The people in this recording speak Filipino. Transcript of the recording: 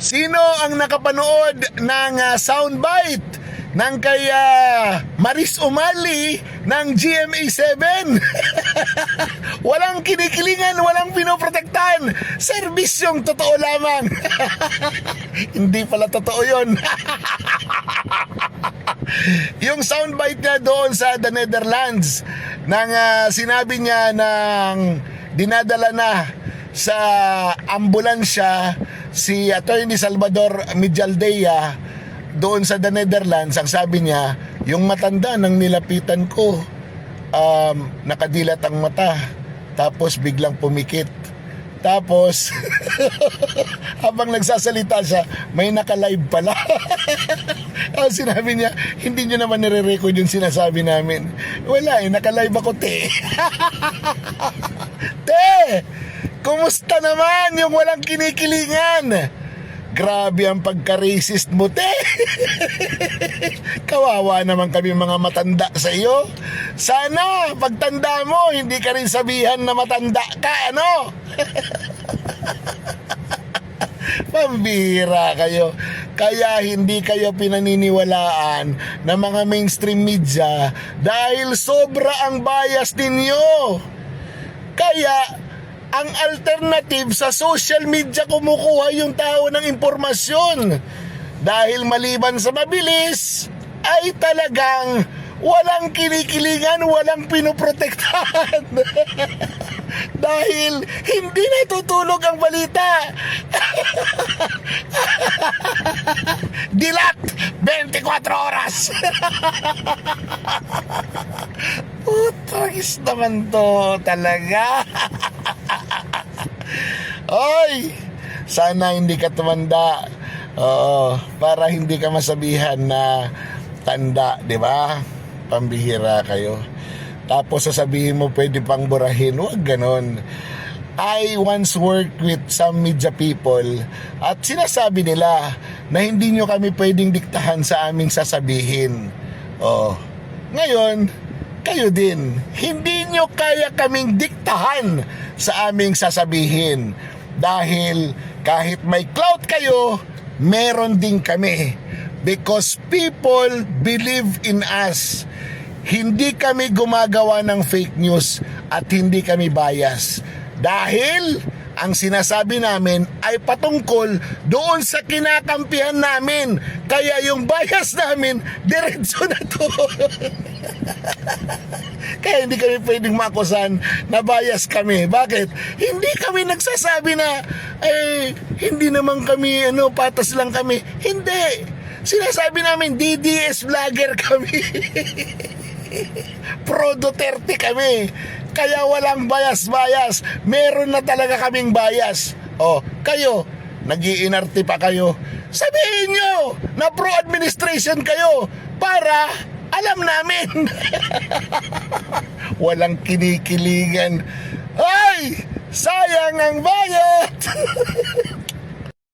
Sino ang nakapanood ng soundbite ng kay Maris Umali ng GMA7? Walang kinikilingan, walang pinoprotektahan. Serbisyong totoo lamang. Hindi pala totoo yun. Yung soundbite niya doon sa The Netherlands nang sinabi niya ng dinadala na sa ambulansya si Attorney Salvador Mijaldea doon sa The Netherlands. Ang sabi niya, yung matanda nang nilapitan ko, nakadilat ang mata, tapos biglang pumikit. Tapos habang nagsasalita siya, may naka-live pala. Sinabi niya, hindi niyo naman nire-record yung sinasabi namin. Wala naka-live ako, te. Te, kumusta naman yung walang kinikilingan? Grabe ang pagka-racist mo, te. Kawawa naman kami mga matanda sa iyo. Sana pagtanda mo, hindi ka rin sabihan na matanda ka, ano? Pambihira kayo. Kaya hindi kayo pinaniniwalaan ng mga mainstream media dahil sobra ang bias ninyo. Kaya ang alternative sa social media, kumukuha yung tao ng impormasyon. Dahil maliban sa mabilis, ay talagang walang kinikilingan, walang pinoprotektahan. Dahil hindi natutulog ang balita. Dilat 24 oras. Tragis naman to talaga. Oy, sana hindi ka tumanda. Oo, para hindi ka masabihan na tanda, di ba? Pambihira kayo. Tapos sasabihin mo pwede pang burahin. Huwag ganon. I once worked with some media people at sinasabi nila na hindi nyo kami pwedeng diktahan sa aming sasabihin. Oh, ngayon, kayo din. Hindi nyo kaya kaming diktahan sa aming sasabihin. Dahil kahit may clout kayo, meron din kami. Because people believe in us. Hindi kami gumagawa ng fake news at hindi kami bias. Dahil ang sinasabi namin ay patungkol doon sa kinakampihan namin. Kaya yung bias namin, diretso na to. Kaya hindi kami pwedeng makusan na bias kami. Bakit? Hindi kami nagsasabi na hindi naman kami patas lang kami. Hindi. Sinasabi namin DDS vlogger kami. Pro Duterte kami. Kaya walang bias-bias. Meron na talaga kaming bias. Oh, kayo, nag-iinarte pa kayo. Sabihin nyo na pro-administration kayo para alam namin. Walang kinikilingan. Ay, sayang ang bayad.